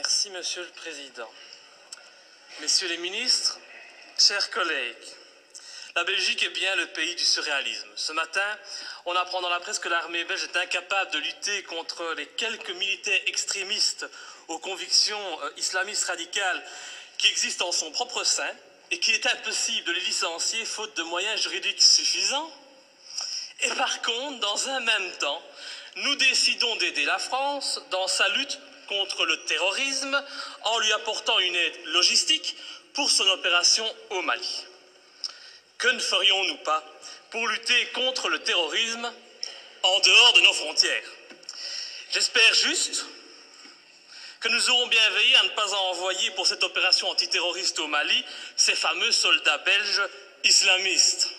Merci, Monsieur le Président. Messieurs les ministres, chers collègues, la Belgique est bien le pays du surréalisme. Ce matin, on apprend dans la presse que l'armée belge est incapable de lutter contre les quelques militaires extrémistes aux convictions islamistes radicales qui existent en son propre sein et qu'il est impossible de les licencier faute de moyens juridiques suffisants. Et par contre, dans un même temps, nous décidons d'aider la France dans sa lutte contre le terrorisme en lui apportant une aide logistique pour son opération au Mali. Que ne ferions-nous pas pour lutter contre le terrorisme en dehors de nos frontières? J'espère juste que nous aurons bien veillé à ne pas envoyer pour cette opération antiterroriste au Mali ces fameux soldats belges islamistes.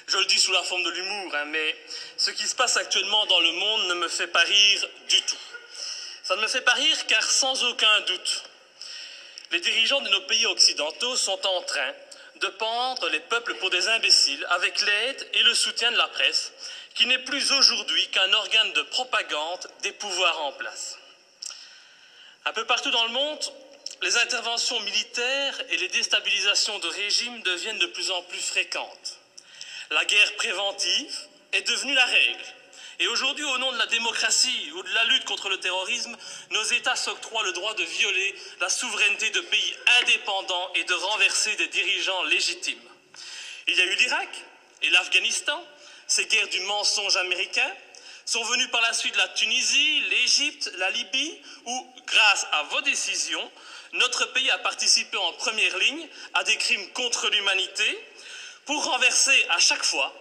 Je le dis sous la forme de l'humour, mais ce qui se passe actuellement dans le monde ne me fait pas rire du tout. Ça ne me fait pas rire car sans aucun doute, les dirigeants de nos pays occidentaux sont en train de pendre les peuples pour des imbéciles avec l'aide et le soutien de la presse, qui n'est plus aujourd'hui qu'un organe de propagande des pouvoirs en place. Un peu partout dans le monde, les interventions militaires et les déstabilisations de régimes deviennent de plus en plus fréquentes. La guerre préventive est devenue la règle. Et aujourd'hui, au nom de la démocratie ou de la lutte contre le terrorisme, nos États s'octroient le droit de violer la souveraineté de pays indépendants et de renverser des dirigeants légitimes. Il y a eu l'Irak et l'Afghanistan, ces guerres du mensonge américain, sont venues par la suite la Tunisie, l'Égypte, la Libye, où, grâce à vos décisions, notre pays a participé en première ligne à des crimes contre l'humanité pour renverser à chaque fois,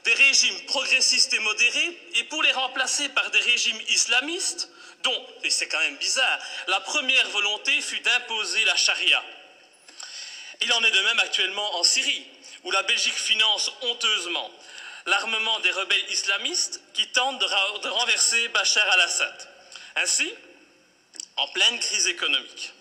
des régimes progressistes et modérés et pour les remplacer par des régimes islamistes dont, et c'est quand même bizarre, la première volonté fut d'imposer la charia. Il en est de même actuellement en Syrie, où la Belgique finance honteusement l'armement des rebelles islamistes qui tentent de renverser Bachar al-Assad. Ainsi, en pleine crise économique,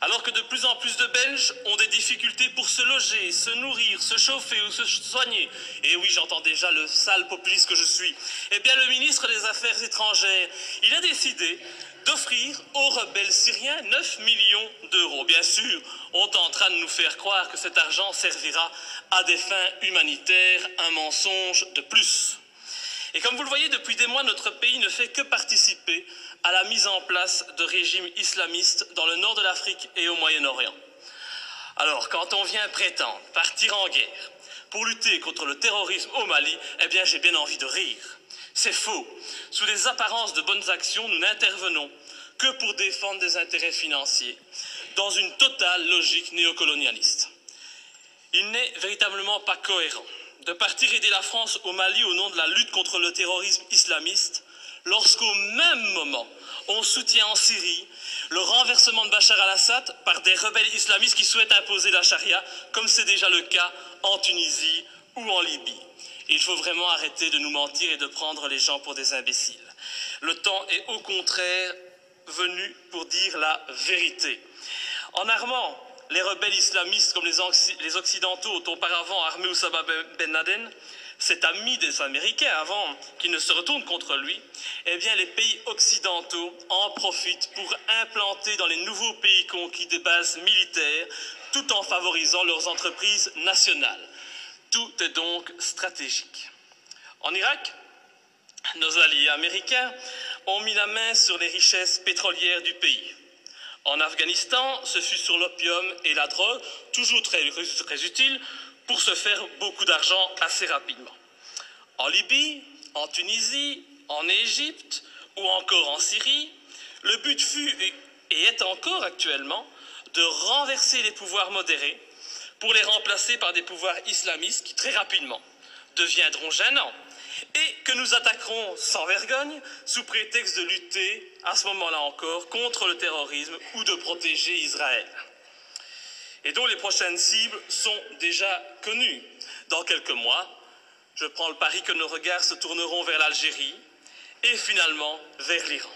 alors que de plus en plus de Belges ont des difficultés pour se loger, se nourrir, se chauffer ou se soigner, et oui, j'entends déjà le sale populiste que je suis, eh bien le ministre des Affaires étrangères, il a décidé d'offrir aux rebelles syriens 9 millions d'euros. Bien sûr, on tentera de nous faire croire que cet argent servira à des fins humanitaires, un mensonge de plus. Et comme vous le voyez, depuis des mois, notre pays ne fait que participer à la mise en place de régimes islamistes dans le nord de l'Afrique et au Moyen-Orient. Alors, quand on vient prétendre partir en guerre pour lutter contre le terrorisme au Mali, eh bien, j'ai bien envie de rire. C'est faux. Sous des apparences de bonnes actions, nous n'intervenons que pour défendre des intérêts financiers, dans une totale logique néocolonialiste. Il n'est véritablement pas cohérent de partir aider la France au Mali au nom de la lutte contre le terrorisme islamiste, lorsqu'au même moment, on soutient en Syrie le renversement de Bachar al-Assad par des rebelles islamistes qui souhaitent imposer la charia, comme c'est déjà le cas en Tunisie ou en Libye. Et il faut vraiment arrêter de nous mentir et de prendre les gens pour des imbéciles. Le temps est au contraire venu pour dire la vérité. En armant les rebelles islamistes comme les Occidentaux ont auparavant armé Oussama Ben Laden, cet ami des Américains avant qu'il ne se retourne contre lui, eh bien les pays occidentaux en profitent pour implanter dans les nouveaux pays conquis des bases militaires tout en favorisant leurs entreprises nationales. Tout est donc stratégique. En Irak, nos alliés américains ont mis la main sur les richesses pétrolières du pays. En Afghanistan, ce fut sur l'opium et la drogue, toujours très utiles, pour se faire beaucoup d'argent assez rapidement. En Libye, en Tunisie, en Égypte ou encore en Syrie, le but fut et est encore actuellement de renverser les pouvoirs modérés pour les remplacer par des pouvoirs islamistes qui très rapidement deviendront gênants et que nous attaquerons sans vergogne sous prétexte de lutter, à ce moment-là encore, contre le terrorisme ou de protéger Israël. Et dont les prochaines cibles sont déjà connues. Dans quelques mois, je prends le pari que nos regards se tourneront vers l'Algérie et finalement vers l'Iran.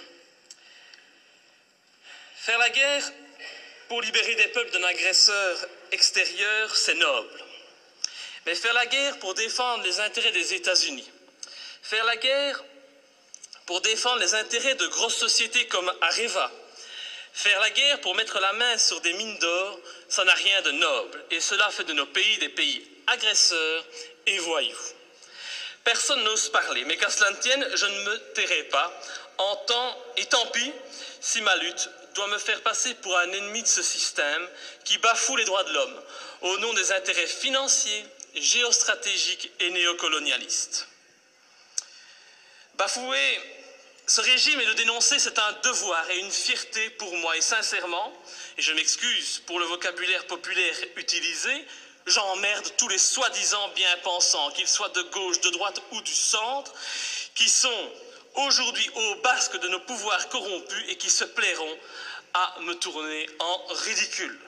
Faire la guerre pour libérer des peuples d'un agresseur extérieur, c'est noble. Mais faire la guerre pour défendre les intérêts des États-Unis, faire la guerre pour défendre les intérêts de grosses sociétés comme Areva. Faire la guerre pour mettre la main sur des mines d'or, ça n'a rien de noble. Et cela fait de nos pays des pays agresseurs et voyous. Personne n'ose parler, mais qu'à cela ne tienne, je ne me tairai pas. Et tant pis si ma lutte doit me faire passer pour un ennemi de ce système qui bafoue les droits de l'homme au nom des intérêts financiers, géostratégiques et néocolonialistes. Bafouer ce régime et le dénoncer, c'est un devoir et une fierté pour moi. Et sincèrement, et je m'excuse pour le vocabulaire populaire utilisé, j'emmerde tous les soi-disant bien-pensants, qu'ils soient de gauche, de droite ou du centre, qui sont aujourd'hui au basque de nos pouvoirs corrompus et qui se plairont à me tourner en ridicule.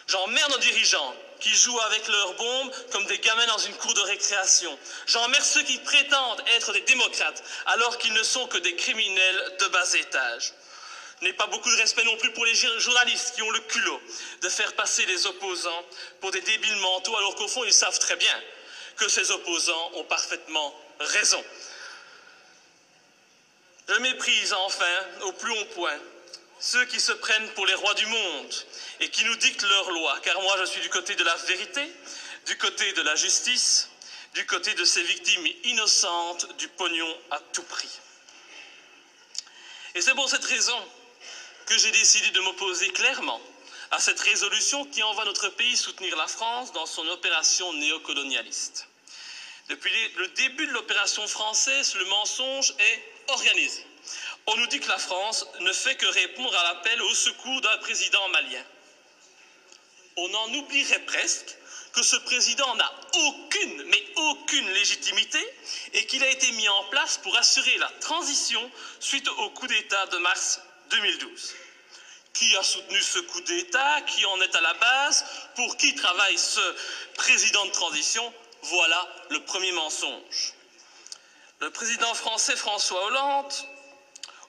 J'emmerde nos dirigeants qui jouent avec leurs bombes comme des gamins dans une cour de récréation. J'emmerde ceux qui prétendent être des démocrates alors qu'ils ne sont que des criminels de bas étage. Je n'ai pas beaucoup de respect non plus pour les journalistes qui ont le culot de faire passer les opposants pour des débiles mentaux alors qu'au fond ils savent très bien que ces opposants ont parfaitement raison. Je méprise enfin au plus haut point ceux qui se prennent pour les rois du monde et qui nous dictent leurs lois, car moi je suis du côté de la vérité, du côté de la justice, du côté de ces victimes innocentes du pognon à tout prix. Et c'est pour cette raison que j'ai décidé de m'opposer clairement à cette résolution qui envoie notre pays soutenir la France dans son opération néocolonialiste. Depuis le début de l'opération française, le mensonge est organisé. On nous dit que la France ne fait que répondre à l'appel au secours d'un président malien. On en oublierait presque que ce président n'a aucune, mais aucune légitimité et qu'il a été mis en place pour assurer la transition suite au coup d'État de mars 2012. Qui a soutenu ce coup d'État? Qui en est à la base? Pour qui travaille ce président de transition? Voilà le premier mensonge. Le président français François Hollande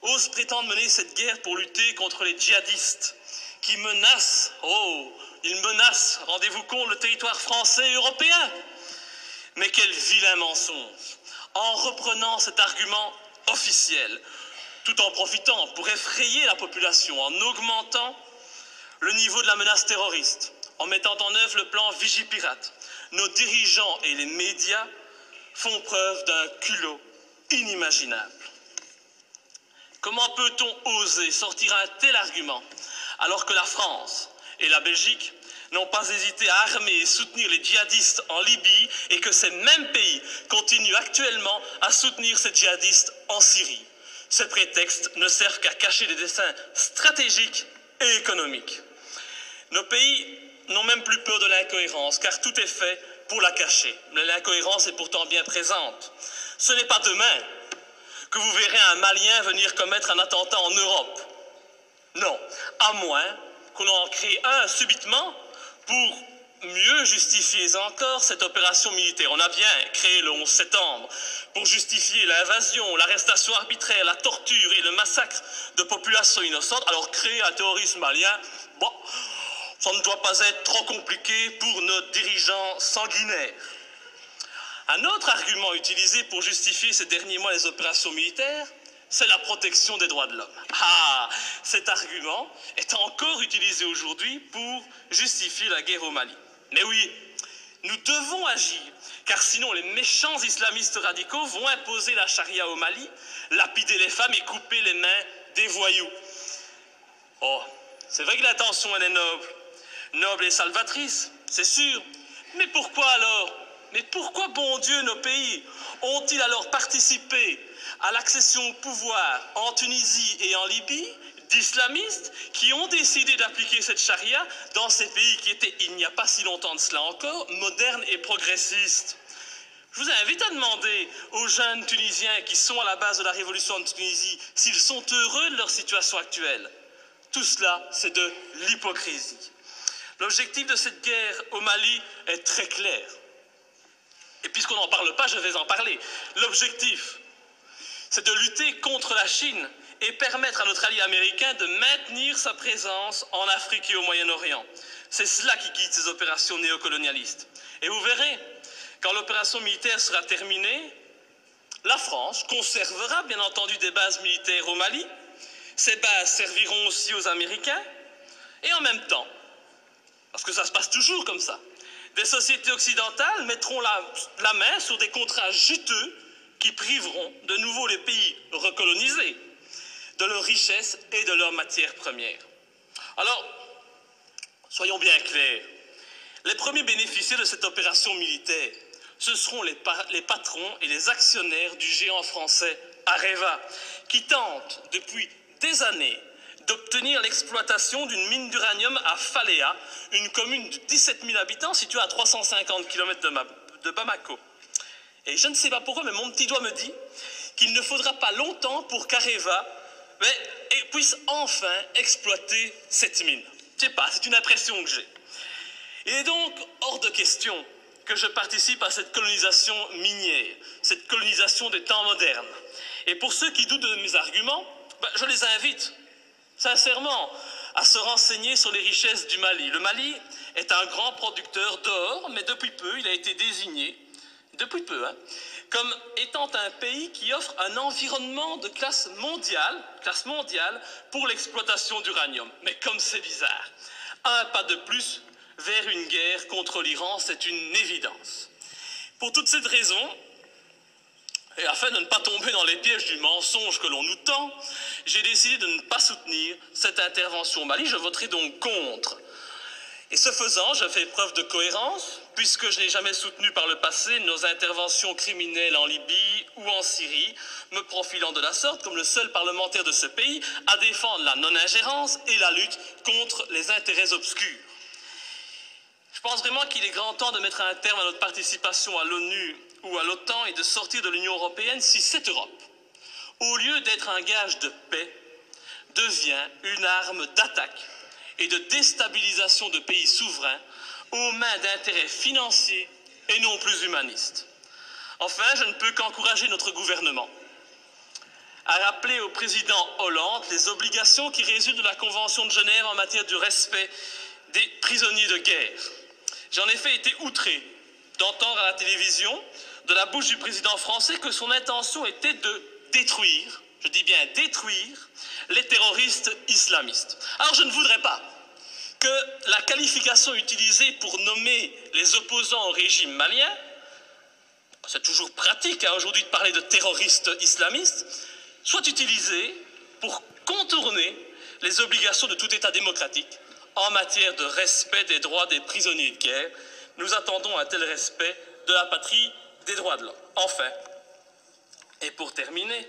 ose prétendre mener cette guerre pour lutter contre les djihadistes qui menacent, ils menacent, rendez-vous compte, le territoire français et européen. Mais quel vilain mensonge! En reprenant cet argument officiel, tout en profitant pour effrayer la population, en augmentant le niveau de la menace terroriste, en mettant en œuvre le plan Vigipirate, nos dirigeants et les médias font preuve d'un culot inimaginable. Comment peut-on oser sortir un tel argument alors que la France et la Belgique n'ont pas hésité à armer et soutenir les djihadistes en Libye et que ces mêmes pays continuent actuellement à soutenir ces djihadistes en Syrie? Ces prétextes ne servent qu'à cacher des desseins stratégiques et économiques. Nos pays n'ont même plus peur de l'incohérence car tout est fait pour la cacher. Mais l'incohérence est pourtant bien présente. Ce n'est pas demain que vous verrez un Malien venir commettre un attentat en Europe. Non, à moins qu'on en crée un subitement pour mieux justifier encore cette opération militaire. On a bien créé le 11 septembre pour justifier l'invasion, l'arrestation arbitraire, la torture et le massacre de populations innocentes. Alors créer un terrorisme malien, bon, ça ne doit pas être trop compliqué pour nos dirigeants sanguinaires. Un autre argument utilisé pour justifier ces derniers mois les opérations militaires, c'est la protection des droits de l'homme. Ah, cet argument est encore utilisé aujourd'hui pour justifier la guerre au Mali. Mais oui, nous devons agir, car sinon les méchants islamistes radicaux vont imposer la charia au Mali, lapider les femmes et couper les mains des voyous. Oh, c'est vrai que l'intention elle est noble, noble et salvatrice, c'est sûr. Mais pourquoi alors? Mais pourquoi, bon Dieu, nos pays ont-ils alors participé à l'accession au pouvoir en Tunisie et en Libye d'islamistes qui ont décidé d'appliquer cette charia dans ces pays qui étaient, il n'y a pas si longtemps de cela encore, modernes et progressistes? Je vous invite à demander aux jeunes Tunisiens qui sont à la base de la révolution de Tunisie s'ils sont heureux de leur situation actuelle. Tout cela, c'est de l'hypocrisie. L'objectif de cette guerre au Mali est très clair. Et puisqu'on n'en parle pas, je vais en parler. L'objectif, c'est de lutter contre la Chine et permettre à notre allié américain de maintenir sa présence en Afrique et au Moyen-Orient. C'est cela qui guide ces opérations néocolonialistes. Et vous verrez, quand l'opération militaire sera terminée, La France conservera bien entendu des bases militaires au Mali. Ces bases serviront aussi aux Américains. Et en même temps, parce que ça se passe toujours comme ça, des sociétés occidentales mettront la main sur des contrats juteux qui priveront de nouveau les pays recolonisés de leurs richesses et de leurs matières premières. Alors, soyons bien clairs, les premiers bénéficiaires de cette opération militaire, ce seront les patrons et les actionnaires du géant français Areva, qui tentent depuis des années d'obtenir l'exploitation d'une mine d'uranium à Faléa, une commune de 17 000 habitants située à 350 km de Bamako. Et je ne sais pas pourquoi, mais mon petit doigt me dit qu'il ne faudra pas longtemps pour qu'Areva puisse enfin exploiter cette mine. Je ne sais pas, c'est une impression que j'ai. Il est donc hors de question que je participe à cette colonisation minière, cette colonisation des temps modernes. Et pour ceux qui doutent de mes arguments, je les invite sincèrement à se renseigner sur les richesses du Mali. Le Mali est un grand producteur d'or, mais depuis peu, il a été désigné, comme étant un pays qui offre un environnement de classe mondiale pour l'exploitation d'uranium. Mais comme c'est bizarre, un pas de plus vers une guerre contre l'Iran, c'est une évidence. Pour toutes ces raisons, et afin de ne pas tomber dans les pièges du mensonge que l'on nous tend, j'ai décidé de ne pas soutenir cette intervention au Mali. Je voterai donc contre. Et ce faisant, je fais preuve de cohérence, puisque je n'ai jamais soutenu par le passé nos interventions criminelles en Libye ou en Syrie, me profilant de la sorte comme le seul parlementaire de ce pays à défendre la non-ingérence et la lutte contre les intérêts obscurs. Je pense vraiment qu'il est grand temps de mettre un terme à notre participation à l'ONU ou à l'OTAN et de sortir de l'Union européenne si cette Europe, au lieu d'être un gage de paix, devient une arme d'attaque et de déstabilisation de pays souverains aux mains d'intérêts financiers et non plus humanistes. Enfin, je ne peux qu'encourager notre gouvernement à rappeler au président Hollande les obligations qui résultent de la Convention de Genève en matière de respect des prisonniers de guerre. J'ai en effet été outré d'entendre à la télévision, de la bouche du président français, que son intention était de détruire, je dis bien détruire, les terroristes islamistes. Alors je ne voudrais pas que la qualification utilisée pour nommer les opposants au régime malien, c'est toujours pratique aujourd'hui de parler de terroristes islamistes, soit utilisée pour contourner les obligations de tout État démocratique en matière de respect des droits des prisonniers de guerre. Nous attendons un tel respect de la patrie des droits de l'homme. Enfin, et pour terminer,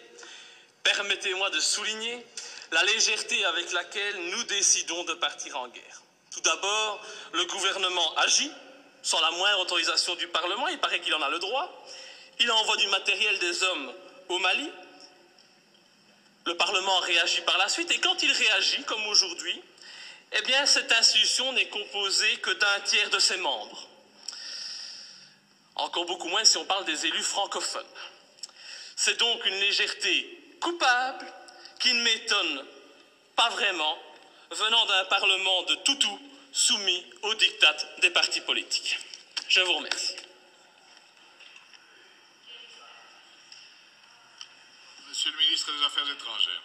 permettez-moi de souligner la légèreté avec laquelle nous décidons de partir en guerre. Tout d'abord, le gouvernement agit sans la moindre autorisation du Parlement, il paraît qu'il en a le droit. Il envoie du matériel, des hommes au Mali. Le Parlement réagit par la suite, et quand il réagit, comme aujourd'hui, eh bien, cette institution n'est composée que d'un tiers de ses membres. Encore beaucoup moins si on parle des élus francophones. C'est donc une légèreté coupable qui ne m'étonne pas vraiment, venant d'un Parlement de toutous soumis aux diktats des partis politiques. Je vous remercie. Monsieur le ministre des Affaires étrangères.